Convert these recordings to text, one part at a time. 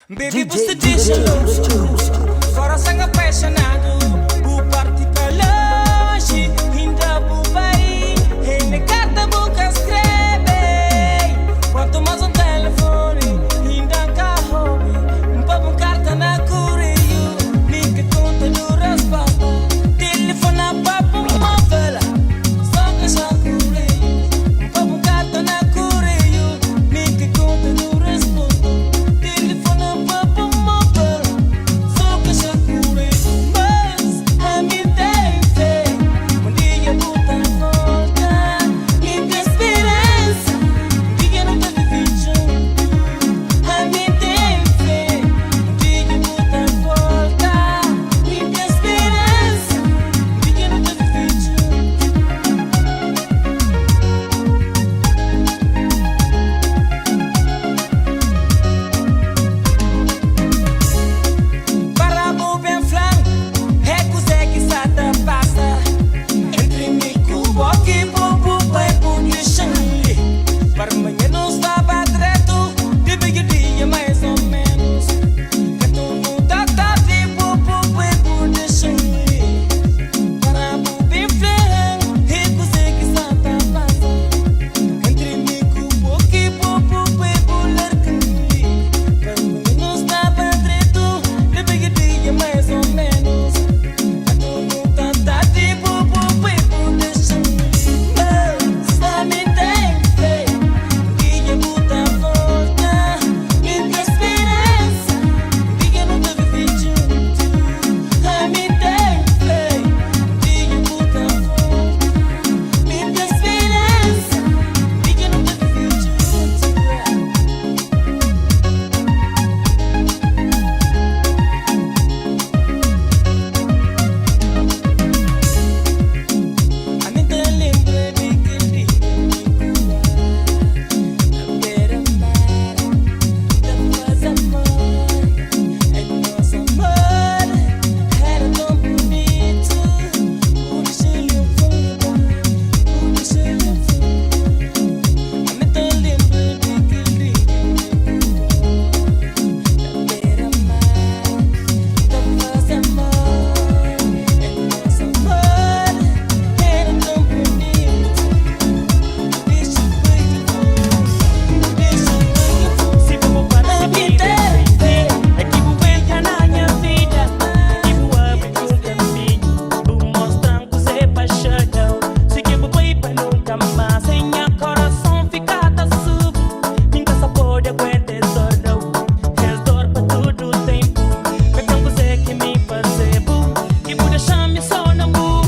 Baby, você deixa louco, coração apaixonado. O partir pra longe, ainda vou vai. E na carta boca escreve. Quanto mais um telefone, ainda carro. Papo carta na correio, liga conta no resposta. Telefona papo móvel, só que já correio. Papo carta na correio, liga conta no resposta. Telefona papo móvel, só que já correio. Mas a mim tem fé, dia volta volta. Minha esperança, dia não te vivi junto. A mim tem fé, dia volta volta. Minha esperança, dia não te vivi junto. Para o bem flan, recusa que sata passa. Entre mim e o que bobo vai condição. Para amanhã não estava direto, de big dia mais ou menos. Que tu não tá de bobo vai condição. Para o bem flan, recusa que sata passa. Entre mim e o que bobo vai pular canli. Para amanhã não estava direto, de big dia mais ou menos. Que tu não tá de bobo vai condição. Mas a mim tem fé, dia volta volta. Minha esperança, dia não te vivi junto. A mim tem fé, dia volta volta. Minha esperança, dia não te vivi junto. A mim te lembra de que dia me cuidar. Beira mar, depois amor. E nosso amor era tão bonito. Por isso ele foi, por isso ele foi. A mim te lembra de que dia me cuidar. Beira mar, depois amor. E nosso amor era tão bonito. Deixa eu Se vou para a vida, é que vou ganhar na minha vida. É que vou abrir um caminho, vou mostrar que você é paixão. Se que vou ir para nunca mais, sem meu coração ficar da sub. Nunca só pode aguentar dor, não. És dor para todo o tempo. Então você que me fazer bom, que vou deixar-me só na mão.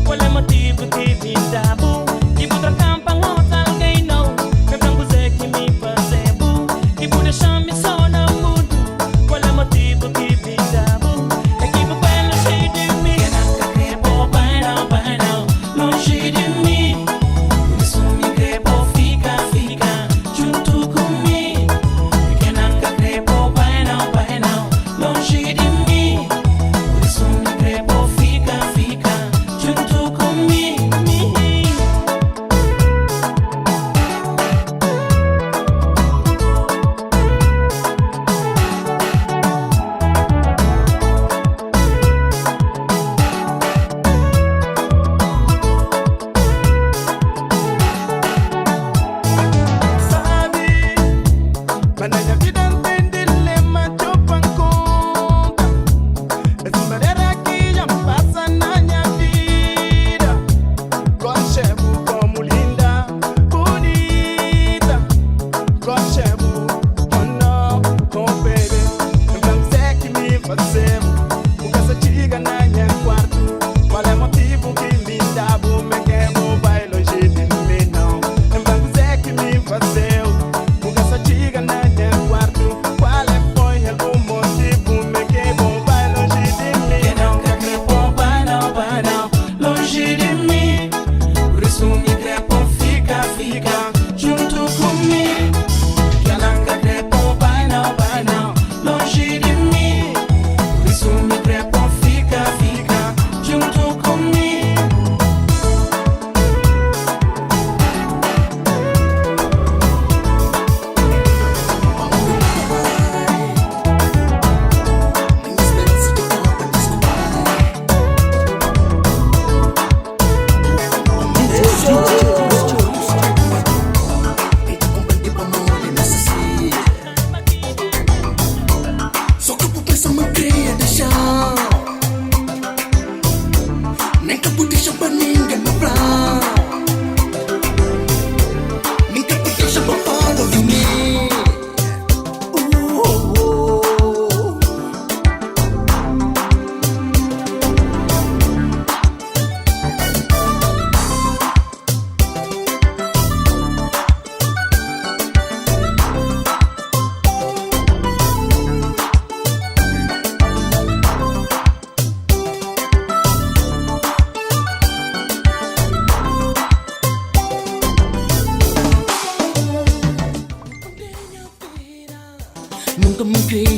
Qual é o motivo que me dá bom? Que vou trocar para outra alguém, não. Então você que me fazer bom, que vou deixar-me só na mão. Qual é o motivo que me dá bom? É que vou bem longe de mim. Oh, vai não, longe de mim. Por isso me crepo, fica junto comigo. Porque nunca crepo, vai não, longe de mim. Por isso me crepo, fica junto comigo. Sabe, mas na minha vida não tem dilema que eu conta. Essa maneira que já passa na minha vida. Conchego como linda, bonita. Conchego, oh não, oh baby. Então você que me fazemos. Nunca se diga na minha quarto. Qual é o motivo que me dá bom? Me quero, vai longe de mim, não. Então você que me fazeu. Nunca se diga na minha quarto. Qual é foi o motivo? Me quero, vai longe de mim, Que nunca crepo, vai não, longe de mim. Por isso me crepo, fica junto comigo. Que nunca crepo, vai não, longe de mim.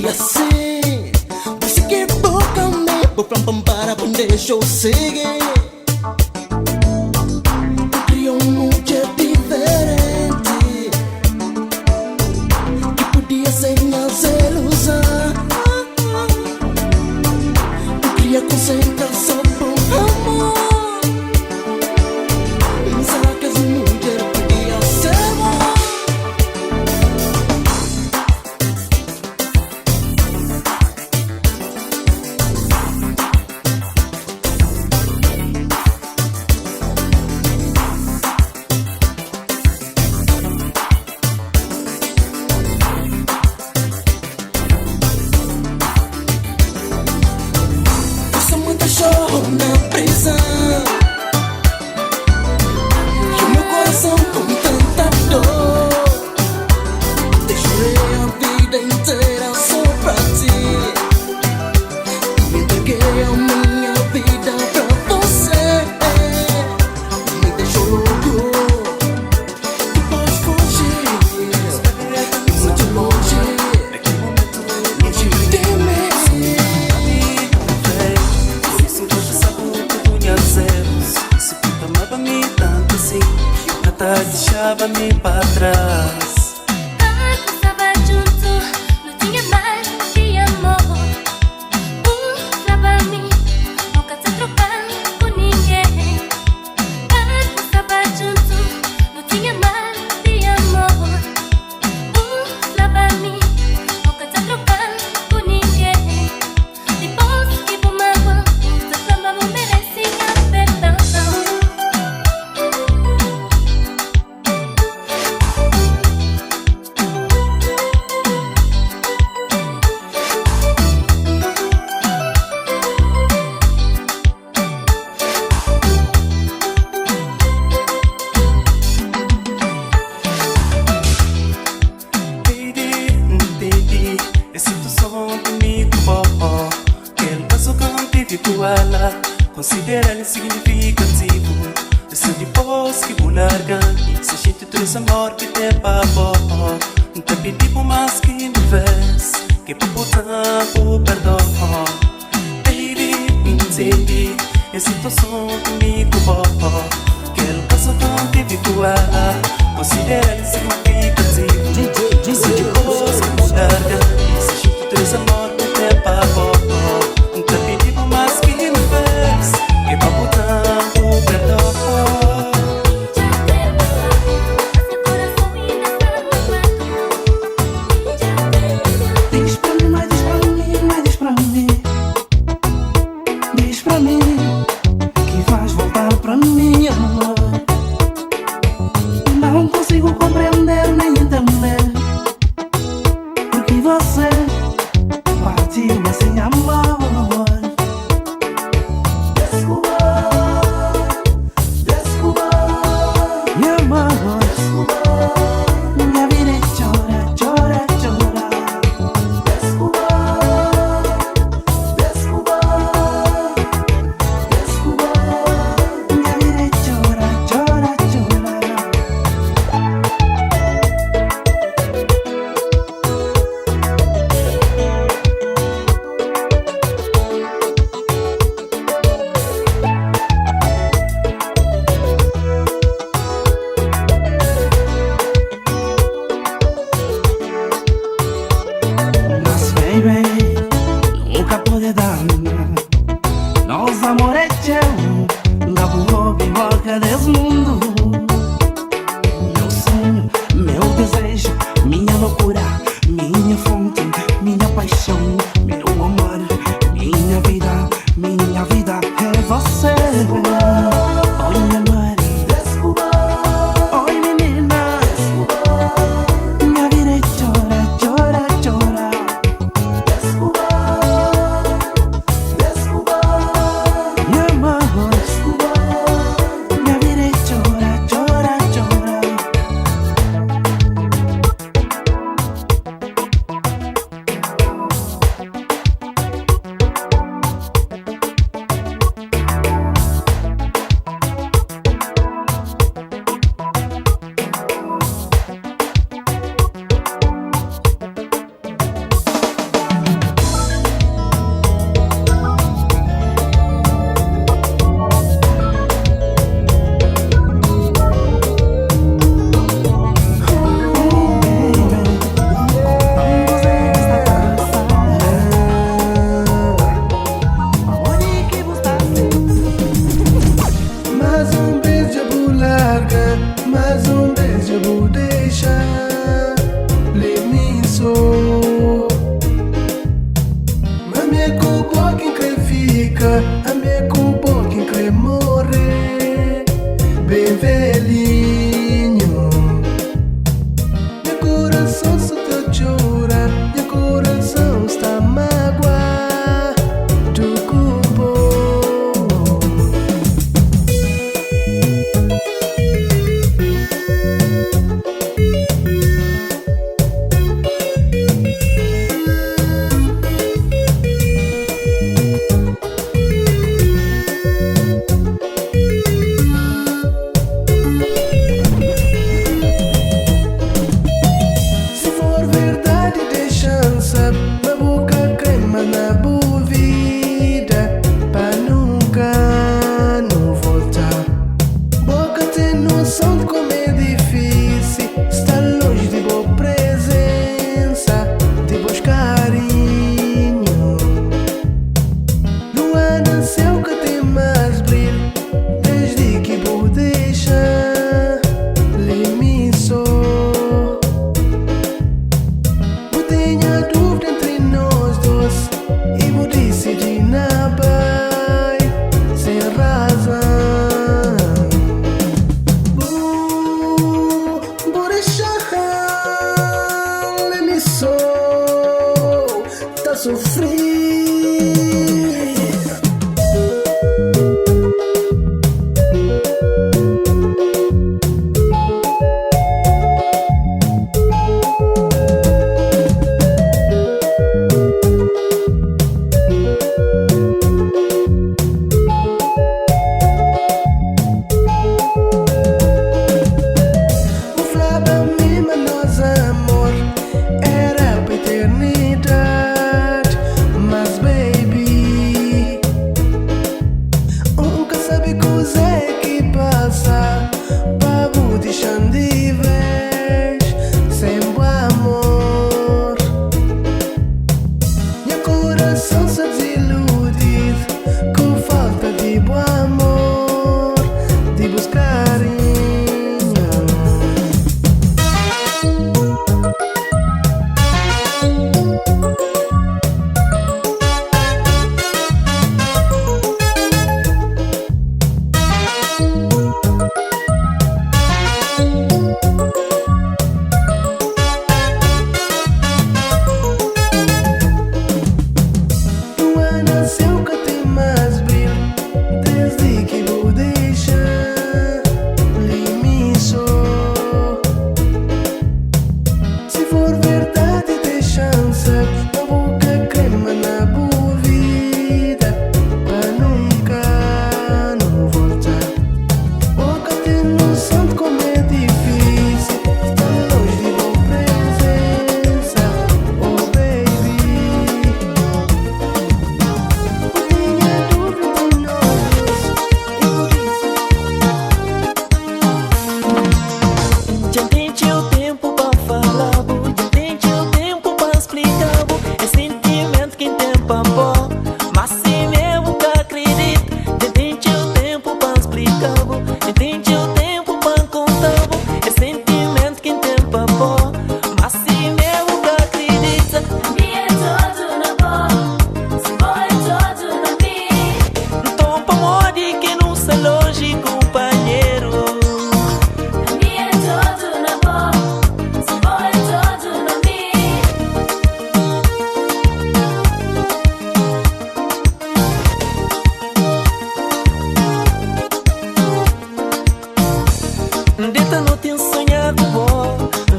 E assim, você que boca-me, vou pra para deixa eu seguir. Tu criou um mundo diferente que podia ser minha ilusão. Tu queria concentração por amor. Mas será que essa mulher podia ser amor? Você me deixou na prisão e o meu coração com tanta dor. Te jurei a vida inteira só pra ti. Me entreguei a minha vida pra você. Me deixou louco, depois fugiu muito longe, longe de mim. Se amava-me tanto assim, até deixava-me para trás. Estava junto, não tinha mais de amor. Pra mim, nunca se trocando com ninguém. Estava junto, não tinha mais de amor. Pra mim, nunca se trocando com ninguém. Depois que vou magoar, você só não merecia perdão. Entendi, essa situação comigo, aquele caso que eu tive com ela, considera ele significativo. Esse depois que vou largar, se a gente trouxe amor que tem papo, não te pedi por mais que me vês, que por tempo perdão. Baby, entendi, essa situação comigo, aquele caso que eu tive com ela, considera ele significativo. Esse depois que vou largar, se a gente trouxe amor que tem papo, não te pedi por mais que me vês, que por tempo perdão. Diz pra mim, mas diz pra mim, mas diz pra mim. Diz pra mim que vais voltar pra mim, amor. Não consigo compreender nem entender porque você sofrer.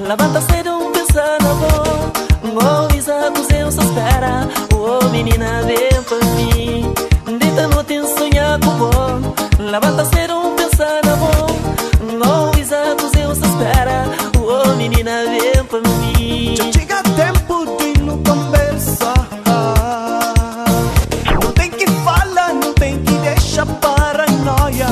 Levanta cedo, pensa na boa. Avisa que o céu só espera. Oh, menina, vem pra mim. Deita no tem sonhar com bom. Levanta cedo, pensa na boa. Avisa que o céu só espera. Oh, menina, vem pra mim. Já chega tempo de não conversar. Não tem que falar, não tem que deixar paranoia.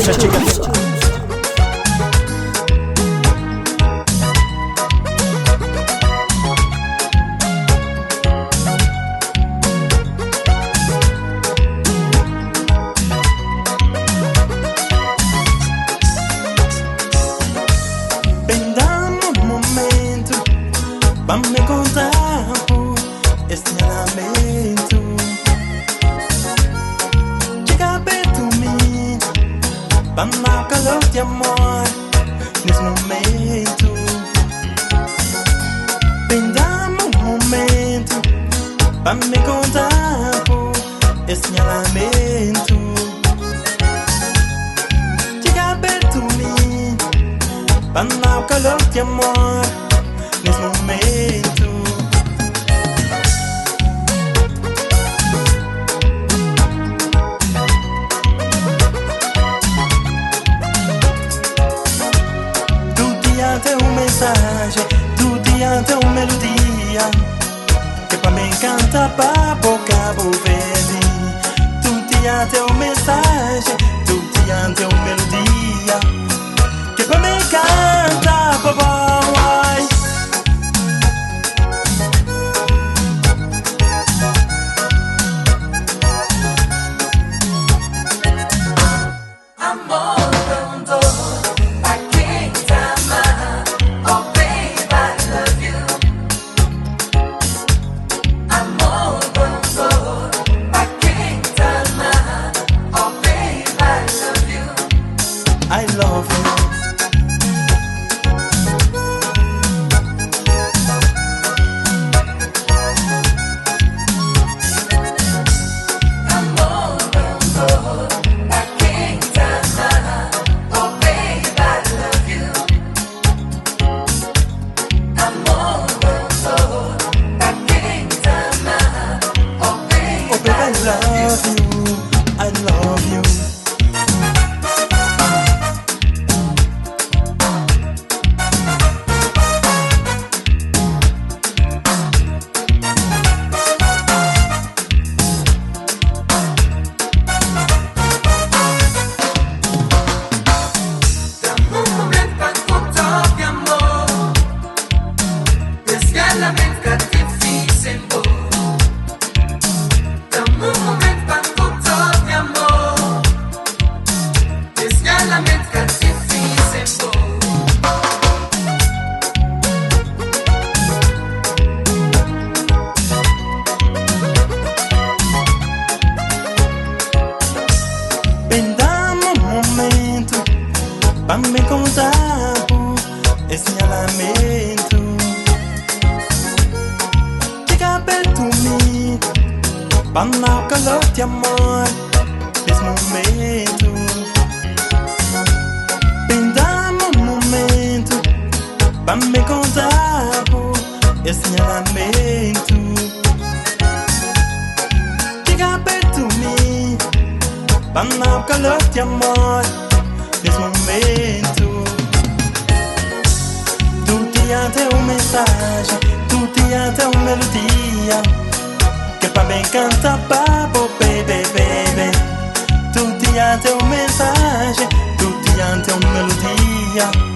Já chega Bem, dá-me um momento pra me contar este lamento. Chega perto de mim pra dar calor de amor nesse momento. Bem, dá-me um momento pra me contar este lamento. Chega perto de mim pra dar calor de amor nesse momento. Teu mensagem, tu dia teu melodia, que pra mim canta pra boca verde. Tu dia teu mensagem, tu dia teu melodia, que pra mim canta pra boa. Amor love you, I love you. Vamos encontrar esse alamento. Chega perto de mim, vamos ao calor de amor nesse momento. Pendamos um momento, vamos encontrar esse alamento. Chega perto de mim, vamos ao calor de amor nesse momento. Tutti teu mensagem, tutti teu melodia, que pra bem cantar papo, baby, baby. Tutti teu mensagem, tutti teu melodia.